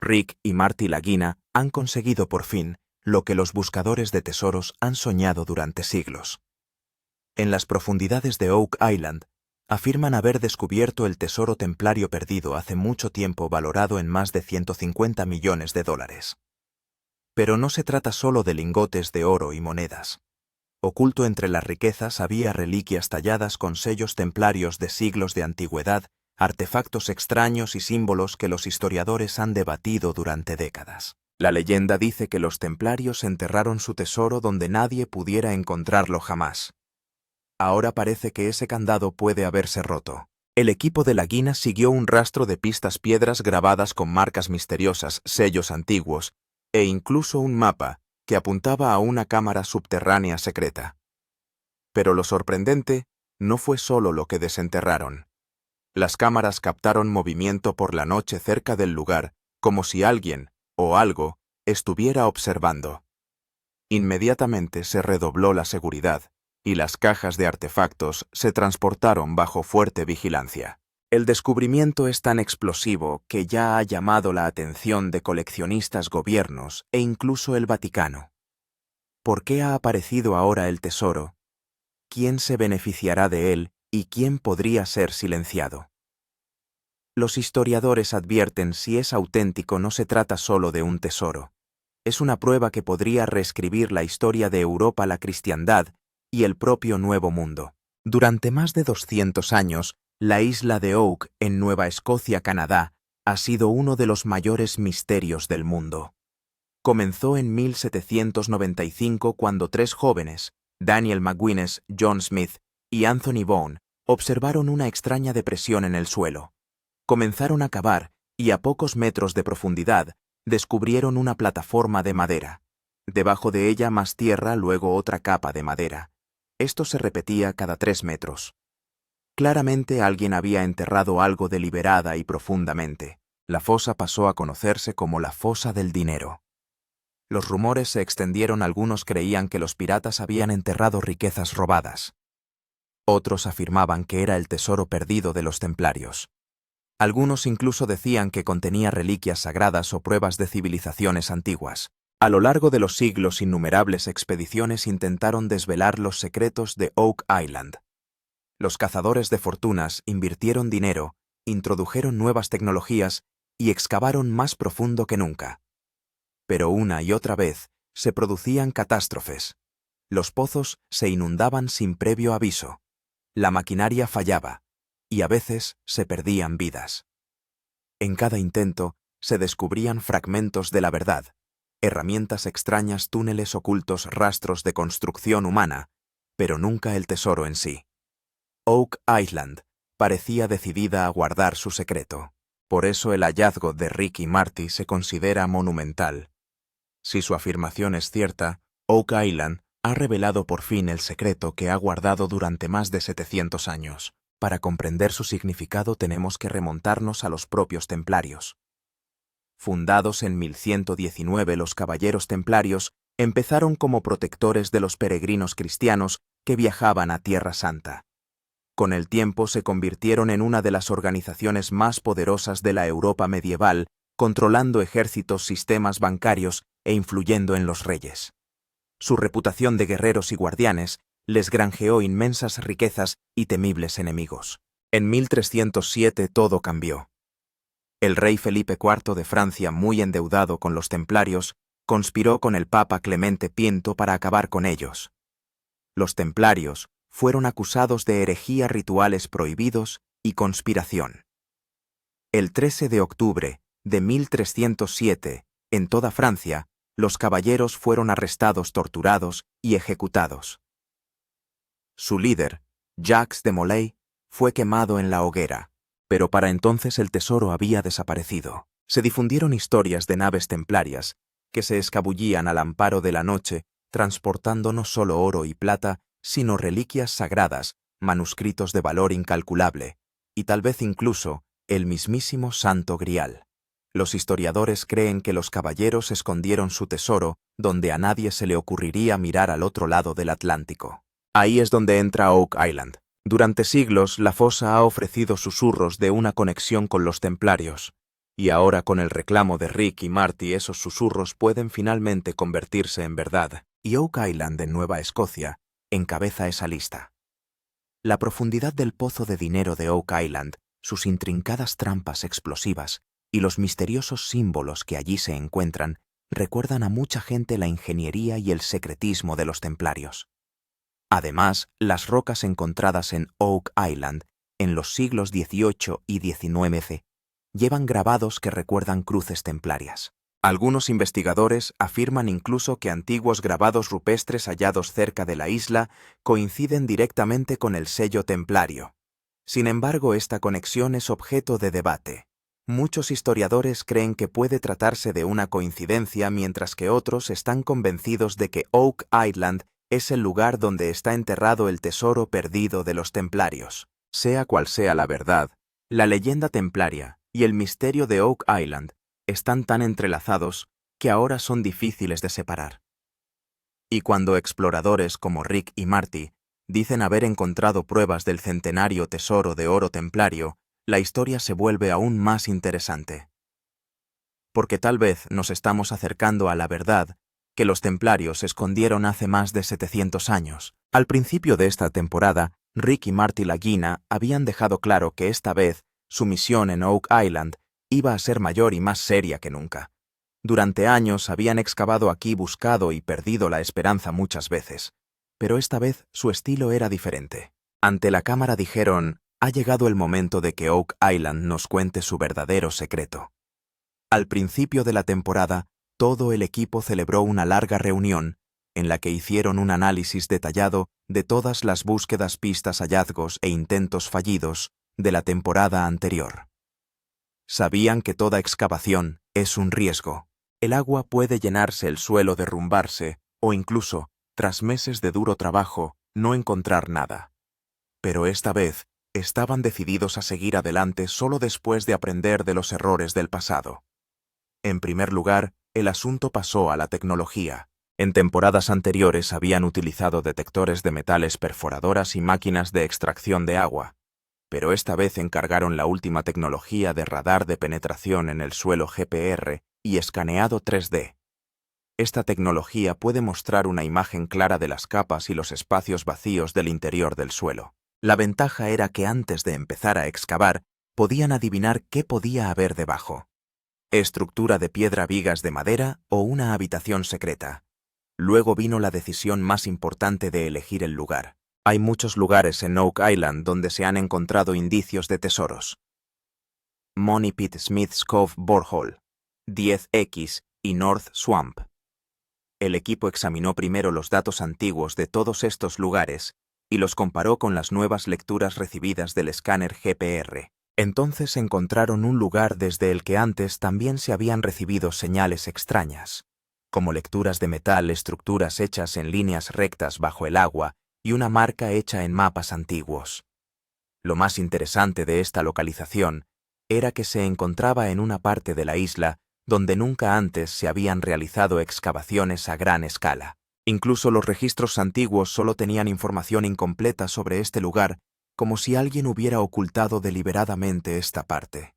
Rick y Marty Lagina han conseguido por fin lo que los buscadores de tesoros han soñado durante siglos. En las profundidades de Oak Island, afirman haber descubierto el tesoro templario perdido hace mucho tiempo valorado en más de 150 millones de dólares. Pero no se trata solo de lingotes de oro y monedas. Oculto entre las riquezas había reliquias talladas con sellos templarios de siglos de antigüedad, artefactos extraños y símbolos que los historiadores han debatido durante décadas. La leyenda dice que los templarios enterraron su tesoro donde nadie pudiera encontrarlo jamás. Ahora parece que ese candado puede haberse roto. El equipo de Lagina siguió un rastro de pistas piedras grabadas con marcas misteriosas, sellos antiguos, e incluso un mapa que apuntaba a una cámara subterránea secreta. Pero lo sorprendente no fue solo lo que desenterraron. Las cámaras captaron movimiento por la noche cerca del lugar, como si alguien, o algo, estuviera observando. Inmediatamente se redobló la seguridad, y las cajas de artefactos se transportaron bajo fuerte vigilancia. El descubrimiento es tan explosivo que ya ha llamado la atención de coleccionistas, gobiernos e incluso el Vaticano. ¿Por qué ha aparecido ahora el tesoro? ¿Quién se beneficiará de él y quién podría ser silenciado? Los historiadores advierten si es auténtico no se trata solo de un tesoro. Es una prueba que podría reescribir la historia de Europa, la cristiandad y el propio Nuevo Mundo. Durante más de 200 años, la isla de Oak, en Nueva Escocia, Canadá, ha sido uno de los mayores misterios del mundo. Comenzó en 1795 cuando tres jóvenes, Daniel McGuinness, John Smith y Anthony Bone, observaron una extraña depresión en el suelo. Comenzaron a cavar y a pocos metros de profundidad descubrieron una plataforma de madera. Debajo de ella más tierra, luego otra capa de madera. Esto se repetía cada 3 metros. Claramente alguien había enterrado algo deliberada y profundamente. La fosa pasó a conocerse como la fosa del dinero. Los rumores se extendieron, algunos creían que los piratas habían enterrado riquezas robadas. Otros afirmaban que era el tesoro perdido de los templarios. Algunos incluso decían que contenía reliquias sagradas o pruebas de civilizaciones antiguas. A lo largo de los siglos, innumerables expediciones intentaron desvelar los secretos de Oak Island. Los cazadores de fortunas invirtieron dinero, introdujeron nuevas tecnologías y excavaron más profundo que nunca. Pero una y otra vez se producían catástrofes. Los pozos se inundaban sin previo aviso. La maquinaria fallaba y a veces se perdían vidas. En cada intento se descubrían fragmentos de la verdad, herramientas extrañas, túneles ocultos, rastros de construcción humana, pero nunca el tesoro en sí. Oak Island parecía decidida a guardar su secreto. Por eso el hallazgo de Rick y Marty se considera monumental. Si su afirmación es cierta, Oak Island ha revelado por fin el secreto que ha guardado durante más de 700 años. Para comprender su significado tenemos que remontarnos a los propios templarios. Fundados en 1119, los caballeros templarios empezaron como protectores de los peregrinos cristianos que viajaban a Tierra Santa. Con el tiempo se convirtieron en una de las organizaciones más poderosas de la Europa medieval, controlando ejércitos, sistemas bancarios e influyendo en los reyes. Su reputación de guerreros y guardianes les granjeó inmensas riquezas y temibles enemigos. En 1307 todo cambió. El rey Felipe IV de Francia, muy endeudado con los templarios, conspiró con el Papa Clemente V para acabar con ellos. Los templarios fueron acusados de herejía, rituales prohibidos y conspiración. El 13 de octubre de 1307, en toda Francia, los caballeros fueron arrestados, torturados y ejecutados. Su líder, Jacques de Molay, fue quemado en la hoguera, pero para entonces el tesoro había desaparecido. Se difundieron historias de naves templarias que se escabullían al amparo de la noche, transportando no solo oro y plata, sino reliquias sagradas, manuscritos de valor incalculable, y tal vez incluso el mismísimo Santo Grial. Los historiadores creen que los caballeros escondieron su tesoro donde a nadie se le ocurriría mirar al otro lado del Atlántico. Ahí es donde entra Oak Island. Durante siglos, la fosa ha ofrecido susurros de una conexión con los templarios. Y ahora con el reclamo de Rick y Marty esos susurros pueden finalmente convertirse en verdad, y Oak Island en Nueva Escocia encabeza esa lista. La profundidad del pozo de dinero de Oak Island, sus intrincadas trampas explosivas y los misteriosos símbolos que allí se encuentran recuerdan a mucha gente la ingeniería y el secretismo de los templarios. Además, las rocas encontradas en Oak Island en los siglos XVIII y XIX llevan grabados que recuerdan cruces templarias. Algunos investigadores afirman incluso que antiguos grabados rupestres hallados cerca de la isla coinciden directamente con el sello templario. Sin embargo, esta conexión es objeto de debate. Muchos historiadores creen que puede tratarse de una coincidencia, mientras que otros están convencidos de que Oak Island es el lugar donde está enterrado el tesoro perdido de los templarios. Sea cual sea la verdad, la leyenda templaria y el misterio de Oak Island están tan entrelazados que ahora son difíciles de separar. Y cuando exploradores como Rick y Marty dicen haber encontrado pruebas del centenario tesoro de oro templario, la historia se vuelve aún más interesante. Porque tal vez nos estamos acercando a la verdad que los templarios escondieron hace más de 700 años. Al principio de esta temporada, Rick y Marty Lagina habían dejado claro que esta vez su misión en Oak Island iba a ser mayor y más seria que nunca. Durante años habían excavado aquí, buscado y perdido la esperanza muchas veces, pero esta vez su estilo era diferente. Ante la cámara dijeron: ha llegado el momento de que Oak Island nos cuente su verdadero secreto. Al principio de la temporada, todo el equipo celebró una larga reunión en la que hicieron un análisis detallado de todas las búsquedas, pistas, hallazgos e intentos fallidos de la temporada anterior. Sabían que toda excavación es un riesgo. El agua puede llenarse, el suelo derrumbarse o incluso, tras meses de duro trabajo, no encontrar nada. Pero esta vez estaban decididos a seguir adelante solo después de aprender de los errores del pasado. En primer lugar, el asunto pasó a la tecnología. En temporadas anteriores habían utilizado detectores de metales, perforadoras y máquinas de extracción de agua, pero esta vez encargaron la última tecnología de radar de penetración en el suelo GPR y escaneado 3D. Esta tecnología puede mostrar una imagen clara de las capas y los espacios vacíos del interior del suelo. La ventaja era que antes de empezar a excavar, podían adivinar qué podía haber debajo: estructura de piedra, vigas de madera o una habitación secreta. Luego vino la decisión más importante de elegir el lugar. Hay muchos lugares en Oak Island donde se han encontrado indicios de tesoros. Money Pit, Smith's Cove Borehole, 10X y North Swamp. El equipo examinó primero los datos antiguos de todos estos lugares y los comparó con las nuevas lecturas recibidas del escáner GPR. Entonces encontraron un lugar desde el que antes también se habían recibido señales extrañas, como lecturas de metal, estructuras hechas en líneas rectas bajo el agua y una marca hecha en mapas antiguos. Lo más interesante de esta localización era que se encontraba en una parte de la isla donde nunca antes se habían realizado excavaciones a gran escala. Incluso los registros antiguos solo tenían información incompleta sobre este lugar, como si alguien hubiera ocultado deliberadamente esta parte.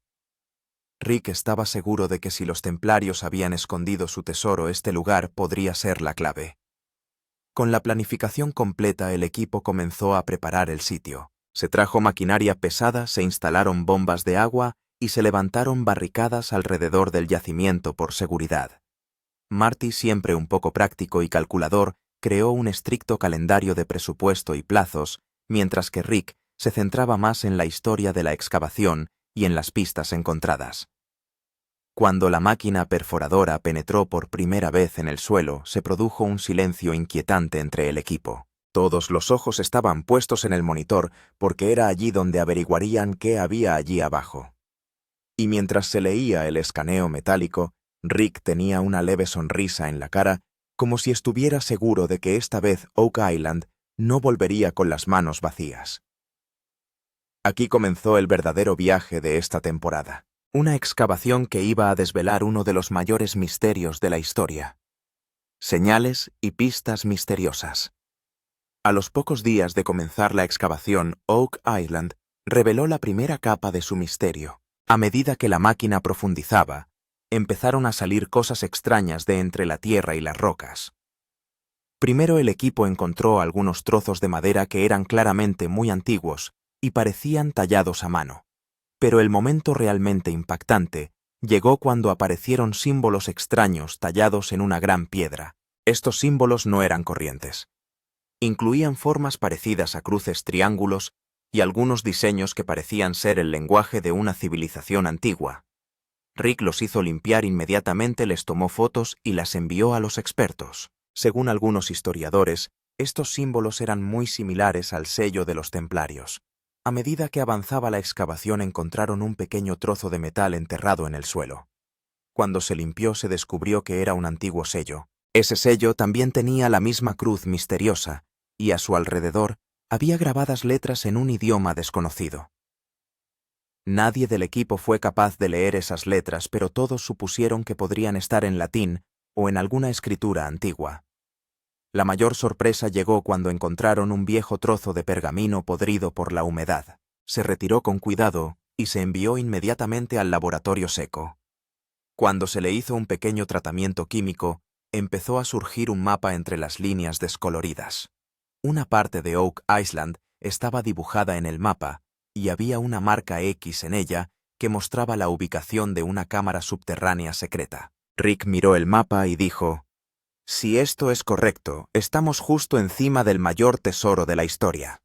Rick estaba seguro de que si los templarios habían escondido su tesoro, este lugar podría ser la clave. Con la planificación completa, el equipo comenzó a preparar el sitio. Se trajo maquinaria pesada, se instalaron bombas de agua y se levantaron barricadas alrededor del yacimiento por seguridad. Marty, siempre un poco práctico y calculador, creó un estricto calendario de presupuesto y plazos, mientras que Rick se centraba más en la historia de la excavación y en las pistas encontradas. Cuando la máquina perforadora penetró por primera vez en el suelo, se produjo un silencio inquietante entre el equipo. Todos los ojos estaban puestos en el monitor porque era allí donde averiguarían qué había allí abajo. Y mientras se leía el escaneo metálico, Rick tenía una leve sonrisa en la cara, como si estuviera seguro de que esta vez Oak Island no volvería con las manos vacías. Aquí comenzó el verdadero viaje de esta temporada. Una excavación que iba a desvelar uno de los mayores misterios de la historia. Señales y pistas misteriosas. A los pocos días de comenzar la excavación, Oak Island reveló la primera capa de su misterio. A medida que la máquina profundizaba, empezaron a salir cosas extrañas de entre la tierra y las rocas. Primero el equipo encontró algunos trozos de madera que eran claramente muy antiguos y parecían tallados a mano. Pero el momento realmente impactante llegó cuando aparecieron símbolos extraños tallados en una gran piedra. Estos símbolos no eran corrientes. Incluían formas parecidas a cruces, triángulos y algunos diseños que parecían ser el lenguaje de una civilización antigua. Rick los hizo limpiar inmediatamente, les tomó fotos y las envió a los expertos. Según algunos historiadores, estos símbolos eran muy similares al sello de los templarios. A medida que avanzaba la excavación encontraron un pequeño trozo de metal enterrado en el suelo. Cuando se limpió se descubrió que era un antiguo sello. Ese sello también tenía la misma cruz misteriosa, y a su alrededor había grabadas letras en un idioma desconocido. Nadie del equipo fue capaz de leer esas letras, pero todos supusieron que podrían estar en latín o en alguna escritura antigua. La mayor sorpresa llegó cuando encontraron un viejo trozo de pergamino podrido por la humedad. Se retiró con cuidado y se envió inmediatamente al laboratorio seco. Cuando se le hizo un pequeño tratamiento químico, empezó a surgir un mapa entre las líneas descoloridas. Una parte de Oak Island estaba dibujada en el mapa y había una marca X en ella que mostraba la ubicación de una cámara subterránea secreta. Rick miró el mapa y dijo: «Si esto es correcto, estamos justo encima del mayor tesoro de la historia».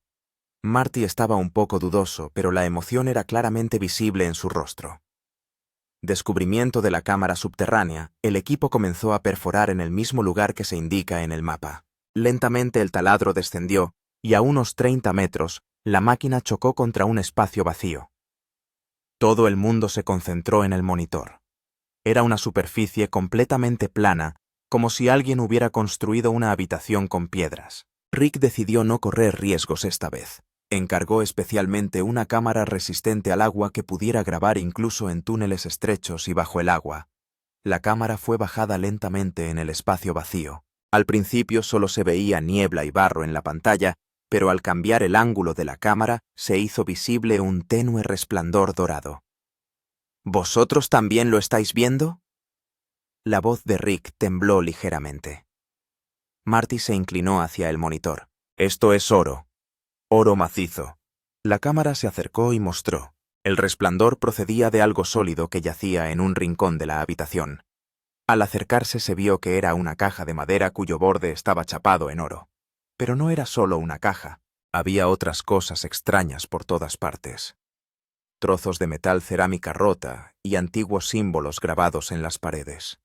Marty estaba un poco dudoso, pero la emoción era claramente visible en su rostro. Descubrimiento de la cámara subterránea, el equipo comenzó a perforar en el mismo lugar que se indica en el mapa. Lentamente el taladro descendió, y a unos 30 metros, la máquina chocó contra un espacio vacío. Todo el mundo se concentró en el monitor. Era una superficie completamente plana, como si alguien hubiera construido una habitación con piedras. Rick decidió no correr riesgos esta vez. Encargó especialmente una cámara resistente al agua que pudiera grabar incluso en túneles estrechos y bajo el agua. La cámara fue bajada lentamente en el espacio vacío. Al principio solo se veía niebla y barro en la pantalla, pero al cambiar el ángulo de la cámara se hizo visible un tenue resplandor dorado. ¿Vosotros también lo estáis viendo? La voz de Rick tembló ligeramente. Marty se inclinó hacia el monitor. «Esto es oro. Oro macizo». La cámara se acercó y mostró. El resplandor procedía de algo sólido que yacía en un rincón de la habitación. Al acercarse se vio que era una caja de madera cuyo borde estaba chapado en oro. Pero no era solo una caja. Había otras cosas extrañas por todas partes. Trozos de metal, cerámica rota y antiguos símbolos grabados en las paredes.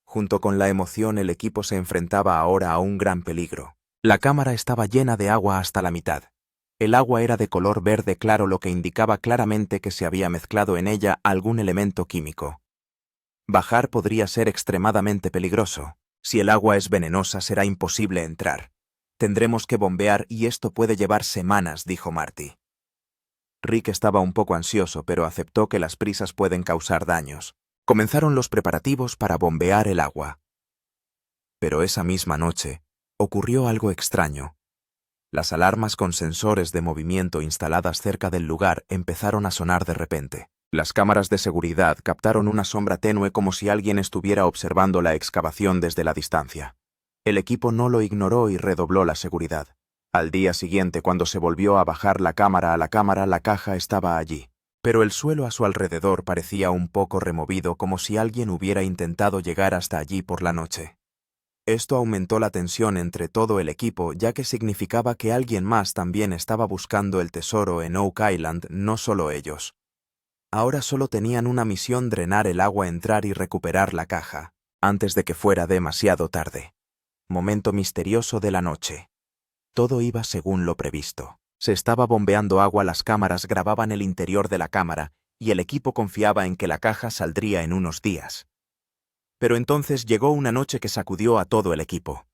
Junto con la emoción, el equipo se enfrentaba ahora a un gran peligro. La cámara estaba llena de agua hasta la mitad. El agua era de color verde claro, lo que indicaba claramente que se había mezclado en ella algún elemento químico. Bajar podría ser extremadamente peligroso. Si el agua es venenosa, será imposible entrar. Tendremos que bombear y esto puede llevar semanas, dijo Marty. Rick estaba un poco ansioso, pero aceptó que las prisas pueden causar daños. Comenzaron los preparativos para bombear el agua. Pero esa misma noche ocurrió algo extraño. Las alarmas con sensores de movimiento instaladas cerca del lugar empezaron a sonar de repente. Las cámaras de seguridad captaron una sombra tenue como si alguien estuviera observando la excavación desde la distancia. El equipo no lo ignoró y redobló la seguridad. Al día siguiente, cuando se volvió a bajar la cámara a la cámara, la caja estaba allí. Pero el suelo a su alrededor parecía un poco removido, como si alguien hubiera intentado llegar hasta allí por la noche. Esto aumentó la tensión entre todo el equipo, ya que significaba que alguien más también estaba buscando el tesoro en Oak Island, no solo ellos. Ahora solo tenían una misión: drenar el agua, entrar y recuperar la caja, antes de que fuera demasiado tarde. Momento misterioso de la noche. Todo iba según lo previsto. Se estaba bombeando agua, las cámaras grababan el interior de la cámara y el equipo confiaba en que la caja saldría en unos días. Pero entonces llegó una noche que sacudió a todo el equipo.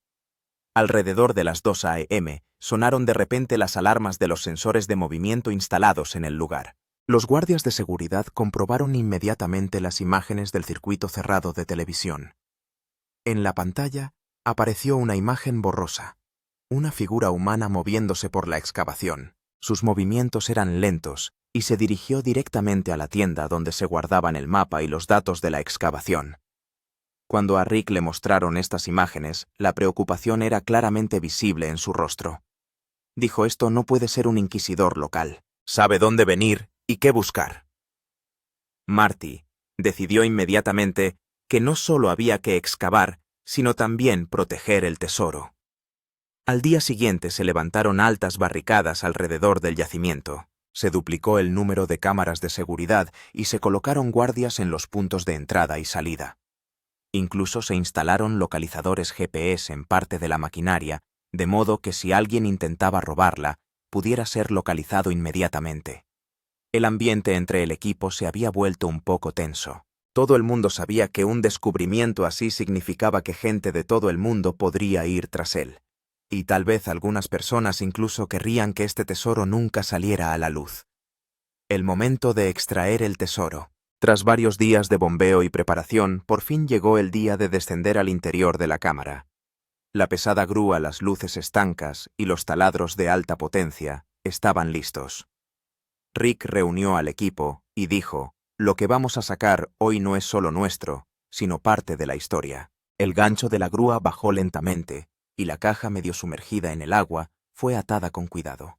Alrededor de las 2 a.m. sonaron de repente las alarmas de los sensores de movimiento instalados en el lugar. Los guardias de seguridad comprobaron inmediatamente las imágenes del circuito cerrado de televisión. En la pantalla apareció una imagen borrosa. Una figura humana moviéndose por la excavación. Sus movimientos eran lentos y se dirigió directamente a la tienda donde se guardaban el mapa y los datos de la excavación. Cuando a Rick le mostraron estas imágenes, la preocupación era claramente visible en su rostro. Dijo: «Esto no puede ser un inquisidor local. Sabe dónde venir y qué buscar». Marty decidió inmediatamente que no solo había que excavar, sino también proteger el tesoro. Al día siguiente se levantaron altas barricadas alrededor del yacimiento. Se duplicó el número de cámaras de seguridad y se colocaron guardias en los puntos de entrada y salida. Incluso se instalaron localizadores GPS en parte de la maquinaria, de modo que si alguien intentaba robarla, pudiera ser localizado inmediatamente. El ambiente entre el equipo se había vuelto un poco tenso. Todo el mundo sabía que un descubrimiento así significaba que gente de todo el mundo podría ir tras él. Y tal vez algunas personas incluso querrían que este tesoro nunca saliera a la luz. El momento de extraer el tesoro. Tras varios días de bombeo y preparación, por fin llegó el día de descender al interior de la cámara. La pesada grúa, las luces estancas y los taladros de alta potencia estaban listos. Rick reunió al equipo y dijo: «Lo que vamos a sacar hoy no es solo nuestro, sino parte de la historia». El gancho de la grúa bajó lentamente, y la caja, medio sumergida en el agua, fue atada con cuidado.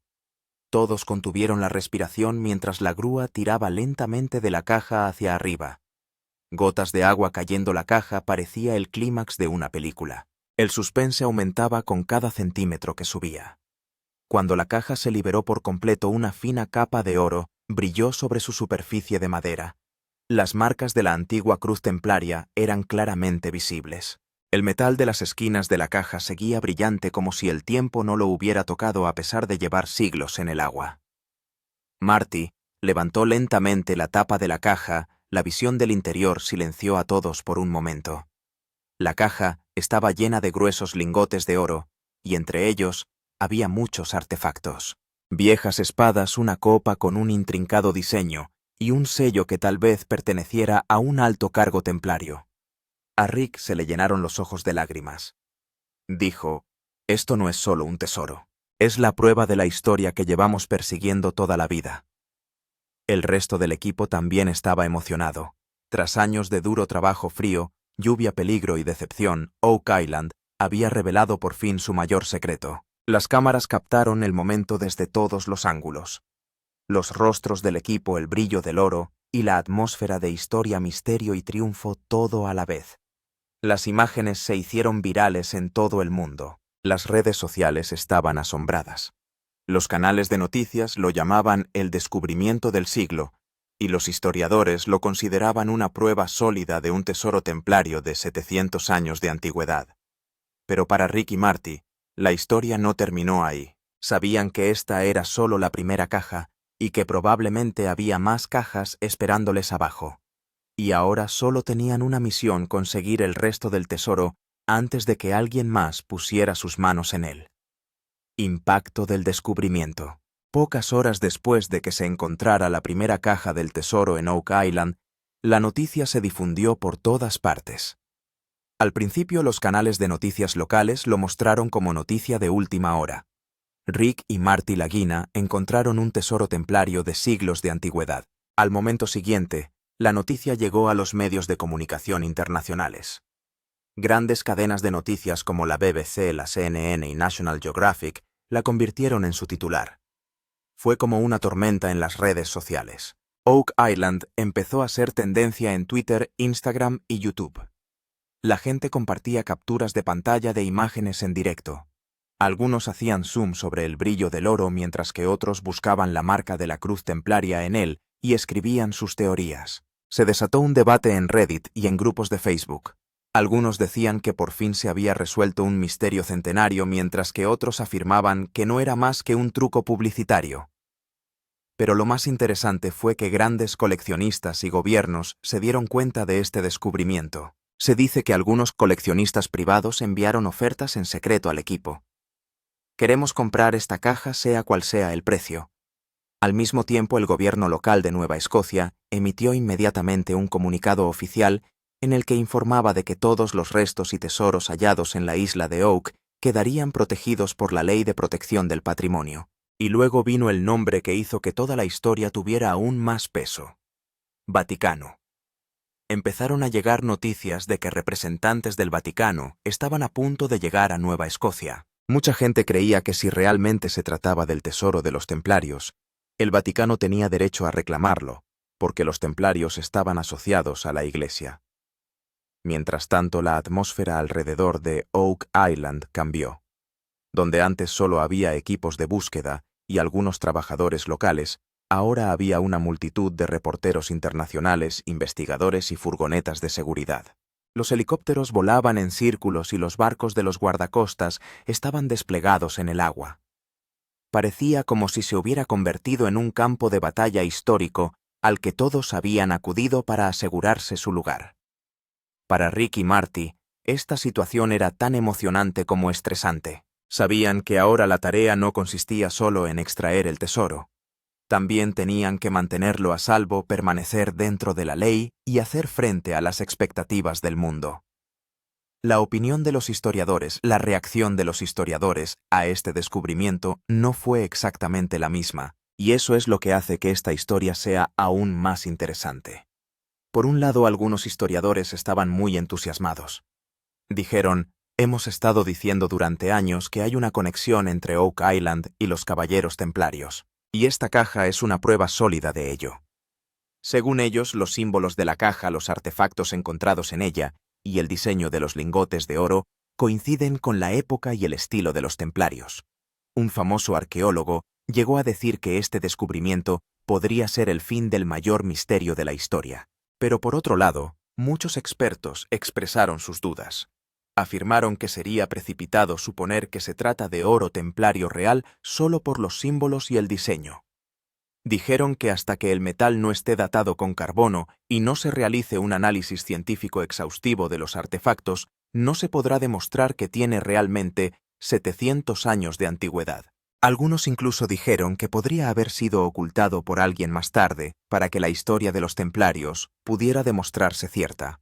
Todos contuvieron la respiración mientras la grúa tiraba lentamente de la caja hacia arriba. Gotas de agua cayendo la caja parecía el clímax de una película. El suspense aumentaba con cada centímetro que subía. Cuando la caja se liberó por completo, una fina capa de oro brilló sobre su superficie de madera. Las marcas de la antigua cruz templaria eran claramente visibles. El metal de las esquinas de la caja seguía brillante como si el tiempo no lo hubiera tocado a pesar de llevar siglos en el agua. Marty levantó lentamente la tapa de la caja. La visión del interior silenció a todos por un momento. La caja estaba llena de gruesos lingotes de oro, y entre ellos había muchos artefactos. Viejas espadas, una copa con un intrincado diseño y un sello que tal vez perteneciera a un alto cargo templario. A Rick se le llenaron los ojos de lágrimas. Dijo: «Esto no es solo un tesoro. Es la prueba de la historia que llevamos persiguiendo toda la vida». El resto del equipo también estaba emocionado. Tras años de duro trabajo frío, lluvia, peligro y decepción, Oak Island había revelado por fin su mayor secreto. Las cámaras captaron el momento desde todos los ángulos. Los rostros del equipo, el brillo del oro y la atmósfera de historia, misterio y triunfo, todo a la vez. Las imágenes se hicieron virales en todo el mundo. Las redes sociales estaban asombradas. Los canales de noticias lo llamaban el descubrimiento del siglo, y los historiadores lo consideraban una prueba sólida de un tesoro templario de 700 años de antigüedad. Pero para Rick y Marty, la historia no terminó ahí. Sabían que esta era solo la primera caja y que probablemente había más cajas esperándoles abajo. Y ahora solo tenían una misión: conseguir el resto del tesoro antes de que alguien más pusiera sus manos en él. Impacto del descubrimiento. Pocas horas después de que se encontrara la primera caja del tesoro en Oak Island, la noticia se difundió por todas partes. Al principio, los canales de noticias locales lo mostraron como noticia de última hora. Rick y Marty Lagina encontraron un tesoro templario de siglos de antigüedad. Al momento siguiente, la noticia llegó a los medios de comunicación internacionales. Grandes cadenas de noticias como la BBC, la CNN y National Geographic la convirtieron en su titular. Fue como una tormenta en las redes sociales. Oak Island empezó a ser tendencia en Twitter, Instagram y YouTube. La gente compartía capturas de pantalla de imágenes en directo. Algunos hacían zoom sobre el brillo del oro mientras que otros buscaban la marca de la cruz templaria en él y escribían sus teorías. Se desató un debate en Reddit y en grupos de Facebook. Algunos decían que por fin se había resuelto un misterio centenario, mientras que otros afirmaban que no era más que un truco publicitario. Pero lo más interesante fue que grandes coleccionistas y gobiernos se dieron cuenta de este descubrimiento. Se dice que algunos coleccionistas privados enviaron ofertas en secreto al equipo. «Queremos comprar esta caja sea cual sea el precio». Al mismo tiempo, el gobierno local de Nueva Escocia emitió inmediatamente un comunicado oficial en el que informaba de que todos los restos y tesoros hallados en la isla de Oak quedarían protegidos por la Ley de Protección del Patrimonio. Y luego vino el nombre que hizo que toda la historia tuviera aún más peso: Vaticano. Empezaron a llegar noticias de que representantes del Vaticano estaban a punto de llegar a Nueva Escocia. Mucha gente creía que si realmente se trataba del tesoro de los templarios, el Vaticano tenía derecho a reclamarlo, porque los templarios estaban asociados a la Iglesia. Mientras tanto, la atmósfera alrededor de Oak Island cambió. Donde antes solo había equipos de búsqueda y algunos trabajadores locales, ahora había una multitud de reporteros internacionales, investigadores y furgonetas de seguridad. Los helicópteros volaban en círculos y los barcos de los guardacostas estaban desplegados en el agua. Parecía como si se hubiera convertido en un campo de batalla histórico al que todos habían acudido para asegurarse su lugar. Para Rick y Marty, esta situación era tan emocionante como estresante. Sabían que ahora la tarea no consistía solo en extraer el tesoro. También tenían que mantenerlo a salvo, permanecer dentro de la ley y hacer frente a las expectativas del mundo. La opinión de los historiadores, la reacción de los historiadores a este descubrimiento no fue exactamente la misma, y eso es lo que hace que esta historia sea aún más interesante. Por un lado, algunos historiadores estaban muy entusiasmados. Dijeron: hemos estado diciendo durante años que hay una conexión entre Oak Island y los Caballeros Templarios, y esta caja es una prueba sólida de ello. Según ellos, los símbolos de la caja, los artefactos encontrados en ella y el diseño de los lingotes de oro coinciden con la época y el estilo de los templarios. Un famoso arqueólogo llegó a decir que este descubrimiento podría ser el fin del mayor misterio de la historia. Pero por otro lado, muchos expertos expresaron sus dudas. Afirmaron que sería precipitado suponer que se trata de oro templario real solo por los símbolos y el diseño. Dijeron que hasta que el metal no esté datado con carbono y no se realice un análisis científico exhaustivo de los artefactos, no se podrá demostrar que tiene realmente 700 años de antigüedad. Algunos incluso dijeron que podría haber sido ocultado por alguien más tarde para que la historia de los templarios pudiera demostrarse cierta.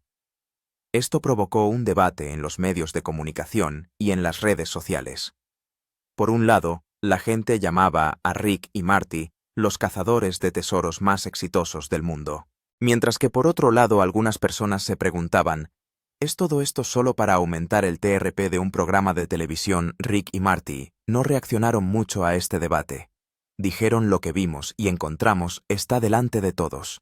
Esto provocó un debate en los medios de comunicación y en las redes sociales. Por un lado, la gente llamaba a Rick y Marty los cazadores de tesoros más exitosos del mundo, mientras que por otro lado algunas personas se preguntaban: ¿es todo esto solo para aumentar el TRP de un programa de televisión? Rick y Marty no reaccionaron mucho a este debate. Dijeron: lo que vimos y encontramos está delante de todos.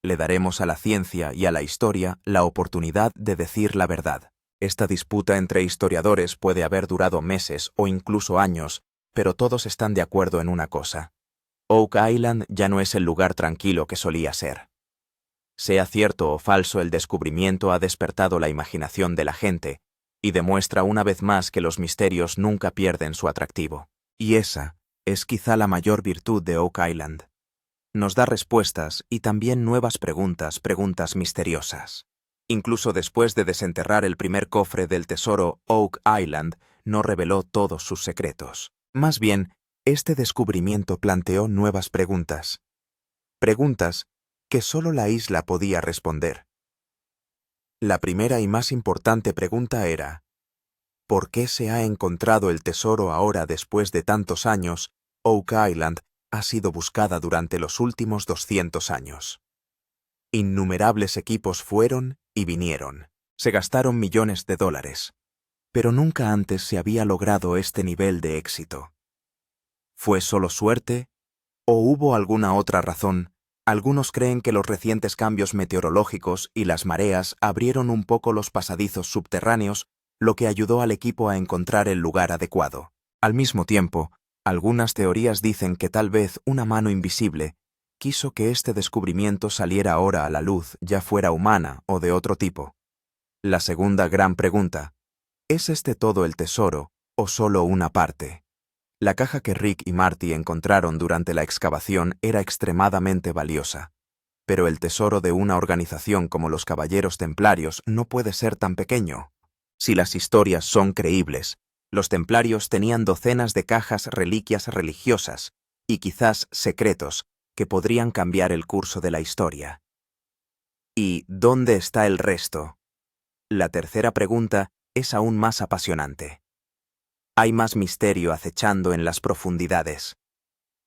Le daremos a la ciencia y a la historia la oportunidad de decir la verdad. Esta disputa entre historiadores puede haber durado meses o incluso años, pero todos están de acuerdo en una cosa: Oak Island ya no es el lugar tranquilo que solía ser. Sea cierto o falso, el descubrimiento ha despertado la imaginación de la gente y demuestra una vez más que los misterios nunca pierden su atractivo. Y esa es quizá la mayor virtud de Oak Island. Nos da respuestas y también nuevas preguntas misteriosas. Incluso después de desenterrar el primer cofre del tesoro, Oak Island no reveló todos sus secretos. Más bien, este descubrimiento planteó nuevas preguntas. Preguntas que solo la isla podía responder. La primera y más importante pregunta era: ¿por qué se ha encontrado el tesoro ahora después de tantos años? Oak Island ha sido buscada durante los últimos 200 años. Innumerables equipos fueron y vinieron. Se gastaron millones de dólares. Pero nunca antes se había logrado este nivel de éxito. ¿Fue solo suerte? ¿O hubo alguna otra razón? Algunos creen que los recientes cambios meteorológicos y las mareas abrieron un poco los pasadizos subterráneos, lo que ayudó al equipo a encontrar el lugar adecuado. Al mismo tiempo, algunas teorías dicen que tal vez una mano invisible quiso que este descubrimiento saliera ahora a la luz, ya fuera humana o de otro tipo. La segunda gran pregunta: ¿es este todo el tesoro o solo una parte? La caja que Rick y Marty encontraron durante la excavación era extremadamente valiosa, pero el tesoro de una organización como los Caballeros Templarios no puede ser tan pequeño. Si las historias son creíbles, los templarios tenían docenas de cajas reliquias religiosas y quizás secretos que podrían cambiar el curso de la historia. ¿Y dónde está el resto? La tercera pregunta es aún más apasionante. Hay más misterio acechando en las profundidades.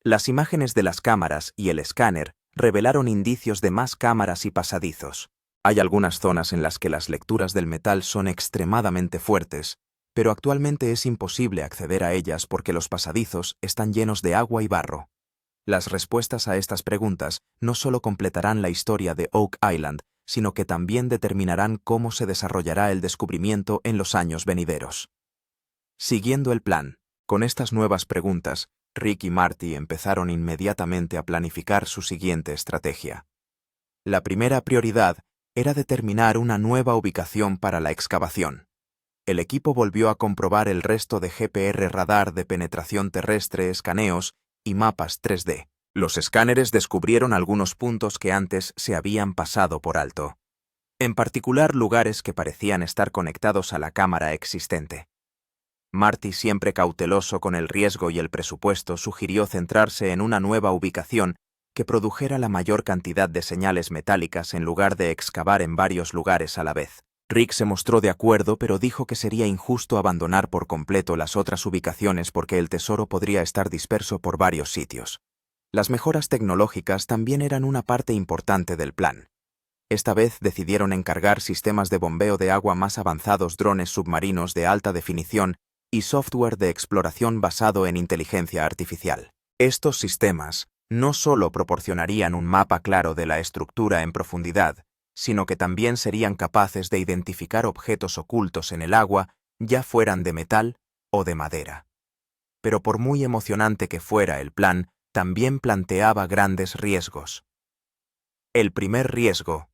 Las imágenes de las cámaras y el escáner revelaron indicios de más cámaras y pasadizos. Hay algunas zonas en las que las lecturas del metal son extremadamente fuertes, pero actualmente es imposible acceder a ellas porque los pasadizos están llenos de agua y barro. Las respuestas a estas preguntas no solo completarán la historia de Oak Island, sino que también determinarán cómo se desarrollará el descubrimiento en los años venideros. Siguiendo el plan, con estas nuevas preguntas, Rick y Marty empezaron inmediatamente a planificar su siguiente estrategia. La primera prioridad era determinar una nueva ubicación para la excavación. El equipo volvió a comprobar el resto de GPR radar de penetración terrestre, escaneos y mapas 3D. Los escáneres descubrieron algunos puntos que antes se habían pasado por alto. En particular, lugares que parecían estar conectados a la cámara existente. Marty, siempre cauteloso con el riesgo y el presupuesto, sugirió centrarse en una nueva ubicación que produjera la mayor cantidad de señales metálicas en lugar de excavar en varios lugares a la vez. Rick se mostró de acuerdo, pero dijo que sería injusto abandonar por completo las otras ubicaciones porque el tesoro podría estar disperso por varios sitios. Las mejoras tecnológicas también eran una parte importante del plan. Esta vez decidieron encargar sistemas de bombeo de agua más avanzados, drones submarinos de alta definición y software de exploración basado en inteligencia artificial. Estos sistemas no solo proporcionarían un mapa claro de la estructura en profundidad, sino que también serían capaces de identificar objetos ocultos en el agua, ya fueran de metal o de madera. Pero por muy emocionante que fuera el plan, también planteaba grandes riesgos. El primer riesgo: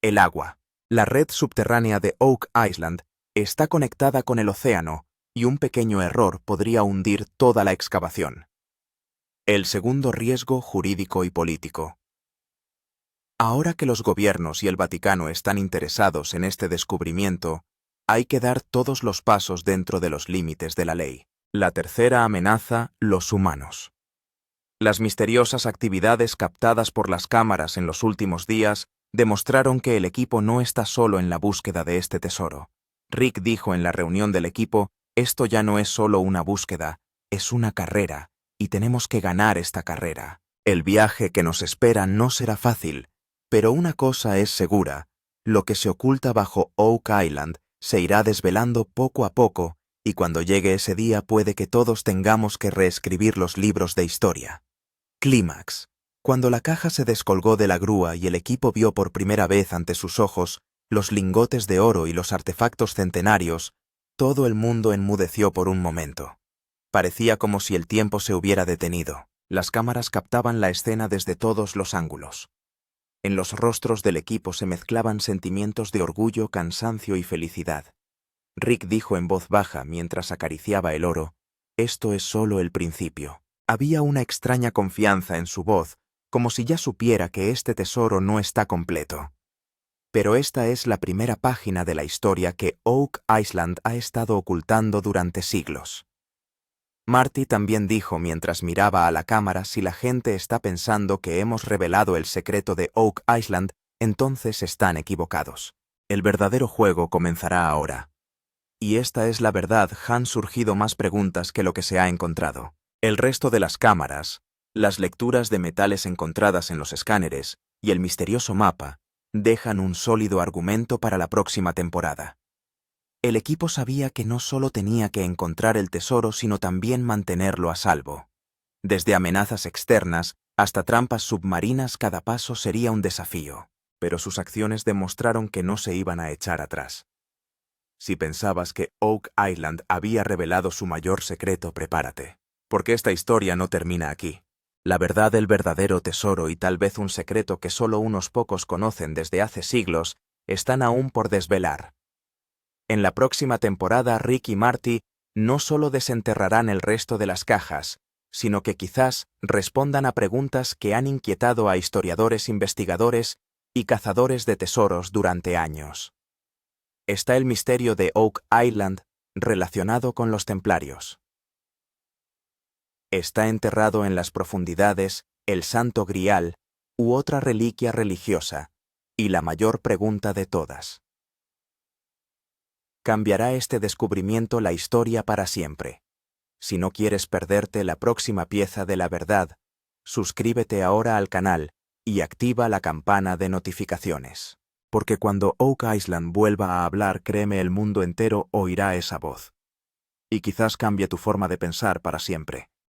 el agua. La red subterránea de Oak Island está conectada con el océano, y un pequeño error podría hundir toda la excavación. El segundo riesgo: jurídico y político. Ahora que los gobiernos y el Vaticano están interesados en este descubrimiento, hay que dar todos los pasos dentro de los límites de la ley. La tercera amenaza: los humanos. Las misteriosas actividades captadas por las cámaras en los últimos días demostraron que el equipo no está solo en la búsqueda de este tesoro. Rick dijo en la reunión del equipo: esto ya no es solo una búsqueda, es una carrera, y tenemos que ganar esta carrera. El viaje que nos espera no será fácil, pero una cosa es segura: lo que se oculta bajo Oak Island se irá desvelando poco a poco, y cuando llegue ese día puede que todos tengamos que reescribir los libros de historia. Clímax. Cuando la caja se descolgó de la grúa y el equipo vio por primera vez ante sus ojos los lingotes de oro y los artefactos centenarios, todo el mundo enmudeció por un momento. Parecía como si el tiempo se hubiera detenido. Las cámaras captaban la escena desde todos los ángulos. En los rostros del equipo se mezclaban sentimientos de orgullo, cansancio y felicidad. Rick dijo en voz baja mientras acariciaba el oro: esto es solo el principio. Había una extraña confianza en su voz, como si ya supiera que este tesoro no está completo. Pero esta es la primera página de la historia que Oak Island ha estado ocultando durante siglos. Marty también dijo mientras miraba a la cámara: si la gente está pensando que hemos revelado el secreto de Oak Island, entonces están equivocados. El verdadero juego comenzará ahora. Y esta es la verdad: han surgido más preguntas que lo que se ha encontrado. El resto de las cámaras, las lecturas de metales encontradas en los escáneres y el misterioso mapa dejan un sólido argumento para la próxima temporada. El equipo sabía que no solo tenía que encontrar el tesoro, sino también mantenerlo a salvo. Desde amenazas externas hasta trampas submarinas, cada paso sería un desafío, pero sus acciones demostraron que no se iban a echar atrás. Si pensabas que Oak Island había revelado su mayor secreto, prepárate, porque esta historia no termina aquí. La verdad del verdadero tesoro, y tal vez un secreto que solo unos pocos conocen desde hace siglos, están aún por desvelar. En la próxima temporada, Rick y Marty no solo desenterrarán el resto de las cajas, sino que quizás respondan a preguntas que han inquietado a historiadores, investigadores y cazadores de tesoros durante años. Está el misterio de Oak Island relacionado con los templarios. ¿Está enterrado en las profundidades el Santo Grial u otra reliquia religiosa? Y la mayor pregunta de todas: ¿cambiará este descubrimiento la historia para siempre? Si no quieres perderte la próxima pieza de la verdad, Suscríbete ahora al canal y activa la campana de notificaciones. Porque cuando Oak Island vuelva a hablar, créeme, el mundo entero oirá esa voz. Y quizás cambie tu forma de pensar para siempre.